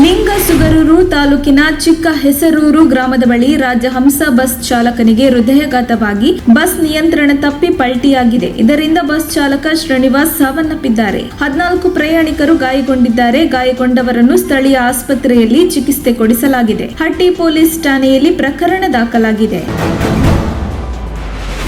ಲಿಂಗಸುಗೂರು ತಾಲೂಕಿನ ಚಿಕ್ಕ ಹೆಸರೂರು ಗ್ರಾಮದ ಬಳಿ ರಾಜಹಂಸ ಬಸ್ ಚಾಲಕನಿಗೆ ಹೃದಯಾಘಾತವಾಗಿ ಬಸ್ ನಿಯಂತ್ರಣ ತಪ್ಪಿ ಪಲ್ಟಿಯಾಗಿದೆ. ಇದರಿಂದ ಬಸ್ ಚಾಲಕ ಶ್ರೀನಿವಾಸ್ ಸಾವನ್ನಪ್ಪಿದ್ದಾರೆ. 14 ಪ್ರಯಾಣಿಕರು ಗಾಯಗೊಂಡಿದ್ದಾರೆ. ಗಾಯಗೊಂಡವರನ್ನು ಸ್ಥಳೀಯ ಆಸ್ಪತ್ರೆಯಲ್ಲಿ ಚಿಕಿತ್ಸೆ ಕೊಡಿಸಲಾಗಿದೆ. ಹಟ್ಟಿ ಪೊಲೀಸ್ ಠಾಣೆಯಲ್ಲಿ ಪ್ರಕರಣ ದಾಖಲಾಗಿದೆ.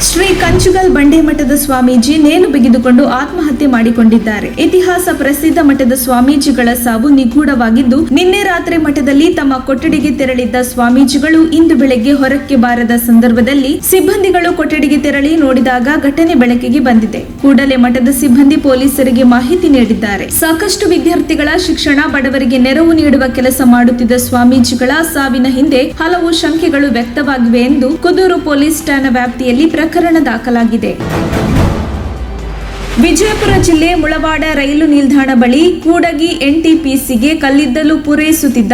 ಶ್ರೀ ಕಂಚಿಗಲ್ ಬಂಡೆಮಠದ ಸ್ವಾಮೀಜಿ ನೇಣು ಬಿಗಿದುಕೊಂಡು ಆತ್ಮಹತ್ಯೆ ಮಾಡಿಕೊಂಡಿದ್ದಾರೆ. ಇತಿಹಾಸ ಪ್ರಸಿದ್ಧ ಮಠದ ಸ್ವಾಮೀಜಿಗಳ ಸಾವು ನಿಗೂಢವಾಗಿದ್ದು, ನಿನ್ನೆ ರಾತ್ರಿ ಮಠದಲ್ಲಿ ತಮ್ಮ ಕೊಠಡಿಗೆ ತೆರಳಿದ್ದ ಸ್ವಾಮೀಜಿಗಳು ಇಂದು ಬೆಳಗ್ಗೆ ಹೊರಕ್ಕೆ ಬಾರದ ಸಂದರ್ಭದಲ್ಲಿ ಸಿಬ್ಬಂದಿಗಳು ಕೊಠಡಿಗೆ ತೆರಳಿ ನೋಡಿದಾಗ ಘಟನೆ ಬೆಳಕಿಗೆ ಬಂದಿದೆ. ಕೂಡಲೇ ಮಠದ ಸಿಬ್ಬಂದಿ ಪೊಲೀಸರಿಗೆ ಮಾಹಿತಿ ನೀಡಿದ್ದಾರೆ. ಸಾಕಷ್ಟು ವಿದ್ಯಾರ್ಥಿಗಳ ಶಿಕ್ಷಣ, ಬಡವರಿಗೆ ನೆರವು ನೀಡುವ ಕೆಲಸ ಮಾಡುತ್ತಿದ್ದ ಸ್ವಾಮೀಜಿಗಳ ಸಾವಿನ ಹಿಂದೆ ಹಲವು ಶಂಕೆಗಳು ವ್ಯಕ್ತವಾಗಿವೆ ಎಂದು ಕುದೂರು ಪೊಲೀಸ್ ಠಾಣಾ ವ್ಯಾಪ್ತಿಯಲ್ಲಿ ಪ್ರಕರಣ ದಾಖಲಾಗಿದೆ. ವಿಜಯಪುರ ಜಿಲ್ಲೆ ಮುಳವಾಡ ರೈಲು ನಿಲ್ದಾಣ ಬಳಿ ಕೂಡಗಿ ಎನ್ಟಿಪಿಸಿಗೆ ಕಲ್ಲಿದ್ದಲು ಪೂರೈಸುತ್ತಿದ್ದ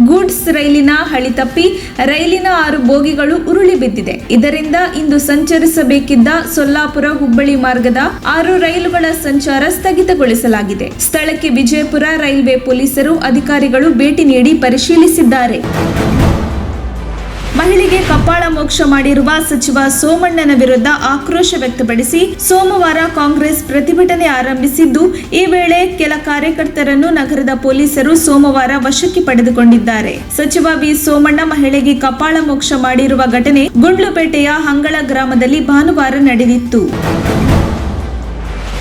ಗೂಡ್ಸ್ ರೈಲಿನ ಹಳಿ ತಪ್ಪಿ ರೈಲಿನ 6 ಬೋಗಿಗಳು ಉರುಳಿ ಬಿದ್ದಿದೆ. ಇದರಿಂದ ಇಂದು ಸಂಚರಿಸಬೇಕಿದ್ದ ಸೊಲ್ಲಾಪುರ ಹುಬ್ಬಳ್ಳಿ ಮಾರ್ಗದ 6 ರೈಲುಗಳ ಸಂಚಾರ ಸ್ಥಗಿತಗೊಳಿಸಲಾಗಿದೆ. ಸ್ಥಳಕ್ಕೆ ವಿಜಯಪುರ ರೈಲ್ವೆ ಪೊಲೀಸರು ಅಧಿಕಾರಿಗಳು ಭೇಟಿ ನೀಡಿ ಪರಿಶೀಲಿಸಿದ್ದಾರೆ. ಮಹಿಳೆಗೆ ಕಪಾಳ ಮೋಕ್ಷ ಮಾಡಿರುವ ಸಚಿವ ಸೋಮಣ್ಣನ ವಿರುದ್ಧ ಆಕ್ರೋಶ ವ್ಯಕ್ತಪಡಿಸಿ ಸೋಮವಾರ ಕಾಂಗ್ರೆಸ್ ಪ್ರತಿಭಟನೆ ಆರಂಭಿಸಿದ್ದು, ಈ ವೇಳೆ ಕೆಲ ಕಾರ್ಯಕರ್ತರನ್ನು ನಗರದ ಪೊಲೀಸರು ಸೋಮವಾರ ವಶಕ್ಕೆ ಪಡೆದುಕೊಂಡಿದ್ದಾರೆ. ಸಚಿವ ವಿ ಸೋಮಣ್ಣ ಮಹಿಳೆಗೆ ಕಪಾಳ ಮೋಕ್ಷ ಮಾಡಿರುವ ಘಟನೆ ಗುಂಡ್ಲುಪೇಟೆಯ ಹಂಗಳ ಗ್ರಾಮದಲ್ಲಿ ಭಾನುವಾರ ನಡೆದಿತ್ತು.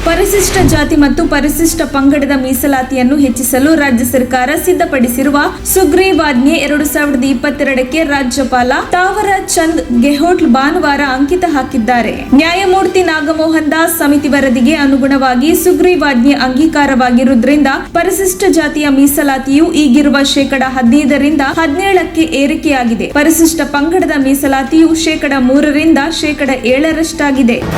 ಪರಿಶಿಷ್ಟ ಜಾತಿ ಮತ್ತು ಪರಿಶಿಷ್ಟ ಪಂಗಡದ ಮೀಸಲಾತಿಯನ್ನು ಹೆಚ್ಚಿಸಲು ರಾಜ್ಯ ಸರ್ಕಾರ ಸಿದ್ಧಪಡಿಸಿರುವ ಸುಗ್ರೀವಾಜ್ಞೆ 2022ಕ್ಕೆ ರಾಜ್ಯಪಾಲ ತಾವರ ಚಂದ್ ಗೆಹ್ಲೋಟ್ ಭಾನುವಾರ ಅಂಕಿತ ಹಾಕಿದ್ದಾರೆ. ನ್ಯಾಯಮೂರ್ತಿ ನಾಗಮೋಹನ್ ದಾಸ್ ಸಮಿತಿ ವರದಿಗೆ ಅನುಗುಣವಾಗಿ ಸುಗ್ರೀವಾಜ್ಞೆ ಅಂಗೀಕಾರವಾಗಿರುವುದರಿಂದ ಪರಿಶಿಷ್ಟ ಜಾತಿಯ ಮೀಸಲಾತಿಯು ಈಗಿರುವ 15% 17% ಏರಿಕೆಯಾಗಿದೆ. ಪರಿಶಿಷ್ಟ ಪಂಗಡದ ಮೀಸಲಾತಿಯು 3% 7%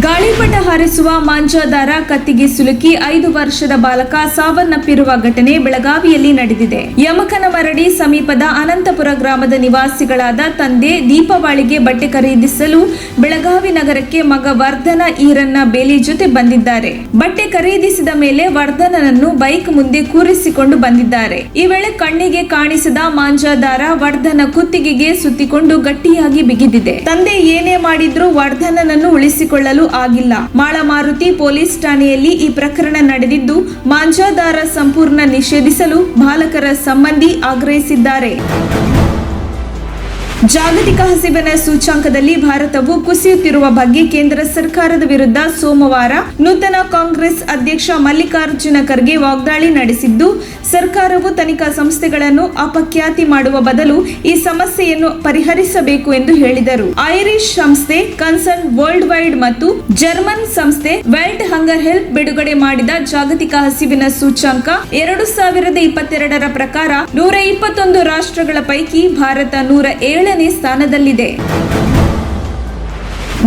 ಗಾಳಿಪಟ ಹಾರಿಸುವ ಮಾಂಜಾದಾರ ಕತ್ತಿಗೆ ಸಿಲುಕಿ 5 ವರ್ಷದ ಬಾಲಕ ಸಾವನ್ನಪ್ಪಿರುವ ಘಟನೆ ಬೆಳಗಾವಿಯಲ್ಲಿ ನಡೆದಿದೆ. ಯಮಕನಮರಡಿ ಸಮೀಪದ ಅನಂತಪುರ ಗ್ರಾಮದ ನಿವಾಸಿಗಳಾದ ತಂದೆ ದೀಪಾವಳಿಗೆ ಬಟ್ಟೆ ಖರೀದಿಸಲು ಬೆಳಗಾವಿ ನಗರಕ್ಕೆ ಮಗ ವರ್ಧನ ಈರಣ್ಣ ಬೇಲಿ ಜೊತೆ ಬಂದಿದ್ದಾರೆ. ಬಟ್ಟೆ ಖರೀದಿಸಿದ ಮೇಲೆ ವರ್ಧನನನ್ನು ಬೈಕ್ ಮುಂದೆ ಕೂರಿಸಿಕೊಂಡು ಬಂದಿದ್ದಾರೆ. ಈ ವೇಳೆ ಕಣ್ಣಿಗೆ ಕಾಣಿಸದ ಮಾಂಜಾದಾರ ವರ್ಧನ ಕುತ್ತಿಗೆಗೆ ಸುತ್ತಿಕೊಂಡು ಗಟ್ಟಿಯಾಗಿ ಬಿಗಿದಿದೆ. ತಂದೆ ಏನೇ ಮಾಡಿದ್ರೂ ವರ್ಧನನನ್ನು ಉಳಿಸಿಕೊಳ್ಳಲು ಆಗಿಲ್ಲ. ಮಾಳಮಾರುತಿ ಪೊಲೀಸ್ ಠಾಣೆಯಲ್ಲಿ ಈ ಪ್ರಕರಣ ನಡೆದಿದ್ದು, ಮಾಂಜಾದಾರ ಸಂಪೂರ್ಣ ನಿಷೇಧಿಸಲು ಬಾಲಕರ ಸಂಬಂಧಿ ಆಗ್ರಹಿಸಿದ್ದಾರೆ. ಜಾಗತಿಕ ಹಸಿವಿನ ಸೂಚ್ಯಂಕದಲ್ಲಿ ಭಾರತವು ಕುಸಿಯುತ್ತಿರುವ ಬಗ್ಗೆ ಕೇಂದ್ರ ಸರ್ಕಾರದ ವಿರುದ್ಧ ಸೋಮವಾರ ನೂತನ ಕಾಂಗ್ರೆಸ್ ಅಧ್ಯಕ್ಷ ಮಲ್ಲಿಕಾರ್ಜುನ ಖರ್ಗೆ ವಾಗ್ದಾಳಿ ನಡೆಸಿದ್ದು, ಸರ್ಕಾರವು ತನಿಖಾ ಸಂಸ್ಥೆಗಳನ್ನು ಅಪಖ್ಯಾತಿ ಮಾಡುವ ಬದಲು ಈ ಸಮಸ್ಯೆಯನ್ನು ಪರಿಹರಿಸಬೇಕು ಎಂದು ಹೇಳಿದರು. ಐರಿಷ್ ಸಂಸ್ಥೆ ಕನ್ಸರ್ನ್ ವರ್ಲ್ಡ್ ವೈಡ್ ಮತ್ತು ಜರ್ಮನ್ ಸಂಸ್ಥೆ ವರ್ಲ್ಡ್ ಹಂಗರ್ ಹೆಲ್ಪ್ ಬಿಡುಗಡೆ ಮಾಡಿದ ಜಾಗತಿಕ ಹಸಿವಿನ ಸೂಚ್ಯಂಕ 2022ರ ಪ್ರಕಾರ 121 ರಾಷ್ಟ್ರಗಳ ಪೈಕಿ ಭಾರತ 107ನೇ ಸ್ಥಾನದಲ್ಲಿದೆ.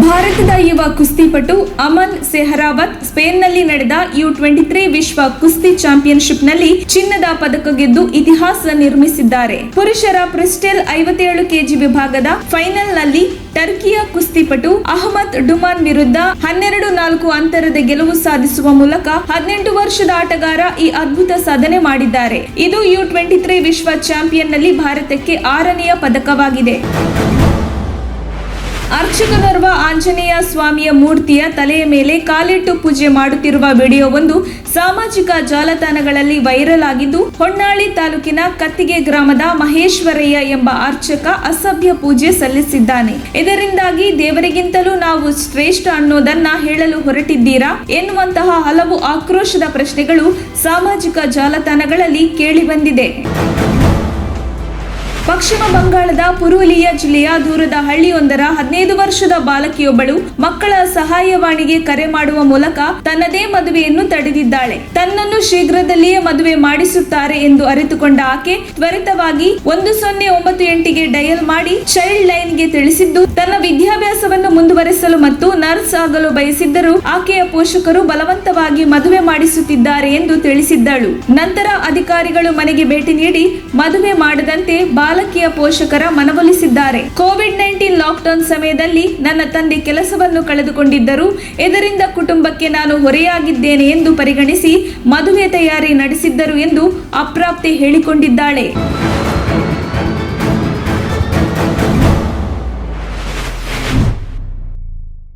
ಭಾರತದ ಯುವ ಕುಸ್ತಿಪಟು ಅಮನ್ ಸೆಹರಾವತ್ ಸ್ಪೇನ್ನಲ್ಲಿ ನಡೆದ U23 ವಿಶ್ವ ಕುಸ್ತಿ ಚಾಂಪಿಯನ್ಶಿಪ್ನಲ್ಲಿ ಚಿನ್ನದ ಪದಕ ಗೆದ್ದು ಇತಿಹಾಸ ನಿರ್ಮಿಸಿದ್ದಾರೆ. ಪುರುಷರ ಪ್ರಿಸ್ಟೆಲ್ 57 ಕೆಜಿ ವಿಭಾಗದ ಫೈನಲ್ನಲ್ಲಿ ಟರ್ಕಿಯ ಕುಸ್ತಿಪಟು ಅಹಮದ್ ಡುಮಾನ್ ವಿರುದ್ಧ 12-4 ಅಂತರದ ಗೆಲುವು ಸಾಧಿಸುವ ಮೂಲಕ 18 ವರ್ಷದ ಆಟಗಾರ ಈ ಅದ್ಭುತ ಸಾಧನೆ ಮಾಡಿದ್ದಾರೆ. ಇದು U23 ವಿಶ್ವ ಚಾಂಪಿಯನ್ನಲ್ಲಿ ಭಾರತಕ್ಕೆ 6ನೇ ಪದಕವಾಗಿದೆ. ಅರ್ಚಕನೋರ್ವ ಆಂಜನೇಯ ಸ್ವಾಮಿಯ ಮೂರ್ತಿಯ ತಲೆಯ ಮೇಲೆ ಕಾಲಿಟ್ಟು ಪೂಜೆ ಮಾಡುತ್ತಿರುವ ವಿಡಿಯೋವೊಂದು ಸಾಮಾಜಿಕ ಜಾಲತಾಣಗಳಲ್ಲಿ ವೈರಲ್ ಆಗಿದ್ದು, ಹೊನ್ನಾಳಿ ತಾಲೂಕಿನ ಕತ್ತಿಗೆ ಗ್ರಾಮದ ಮಹೇಶ್ವರಯ್ಯ ಎಂಬ ಅರ್ಚಕ ಅಸಭ್ಯ ಪೂಜೆ ಸಲ್ಲಿಸಿದ್ದಾನೆ. ಇದರಿಂದಾಗಿ ದೇವರಿಗಿಂತಲೂ ನಾವು ಶ್ರೇಷ್ಠ ಅನ್ನೋದನ್ನ ಹೇಳಲು ಹೊರಟಿದ್ದೀರಾ ಎನ್ನುವಂತಹ ಹಲವು ಆಕ್ರೋಶದ ಪ್ರಶ್ನೆಗಳು ಸಾಮಾಜಿಕ ಜಾಲತಾಣಗಳಲ್ಲಿ ಕೇಳಿಬಂದಿದೆ. ಪಶ್ಚಿಮ ಬಂಗಾಳದ ಪುರುಲಿಯಾ ಜಿಲ್ಲೆಯ ದೂರದ ಹಳ್ಳಿಯೊಂದರ 15 ವರ್ಷದ ಬಾಲಕಿಯೊಬ್ಬಳು ಮಕ್ಕಳ ಸಹಾಯವಾಣಿಗೆ ಕರೆ ಮಾಡುವ ಮೂಲಕ ತನ್ನದೇ ಮದುವೆಯನ್ನು ತಡೆದಿದ್ದಾಳೆ. ತನ್ನನ್ನು ಶೀಘ್ರದಲ್ಲಿಯೇ ಮದುವೆ ಮಾಡಿಸುತ್ತಾರೆ ಎಂದು ಅರಿತುಕೊಂಡ ಆಕೆ ತ್ವರಿತವಾಗಿ 1098ಗೆ ಡಯಲ್ ಮಾಡಿ ಚೈಲ್ಡ್ ಲೈನ್ಗೆ ತಿಳಿಸಿದ್ದು, ತನ್ನ ವಿದ್ಯಾಭ್ಯಾಸವನ್ನು ಮುಂದುವರೆಸಲು ಮತ್ತು ನರ್ಸ್ ಆಗಲು ಬಯಸಿದ್ದರೂ ಆಕೆಯ ಪೋಷಕರು ಬಲವಂತವಾಗಿ ಮದುವೆ ಮಾಡಿಸುತ್ತಿದ್ದಾರೆ ಎಂದು ತಿಳಿಸಿದ್ದಳು. ನಂತರ ಅಧಿಕಾರಿಗಳು ಮನೆಗೆ ಭೇಟಿ ನೀಡಿ ಮದುವೆ ಮಾಡದಂತೆ ಬಾಲ ಬಾಲಕಿಯ ಪೋಷಕರ ಮನವೊಲಿಸಿದ್ದಾರೆ. ಕೋವಿಡ್-19 ಲಾಕ್ಡೌನ್ ಸಮಯದಲ್ಲಿ ನನ್ನ ತಂದೆ ಕೆಲಸವನ್ನು ಕಳೆದುಕೊಂಡಿದ್ದರು. ಇದರಿಂದ ಕುಟುಂಬಕ್ಕೆ ನಾನು ಹೊರೆಯಾಗಿದ್ದೇನೆ ಎಂದು ಪರಿಗಣಿಸಿ ಮದುವೆ ತಯಾರಿ ನಡೆಸಿದ್ದರು ಎಂದು ಅಪ್ರಾಪ್ತೆ ಹೇಳಿಕೊಂಡಿದ್ದಾಳೆ.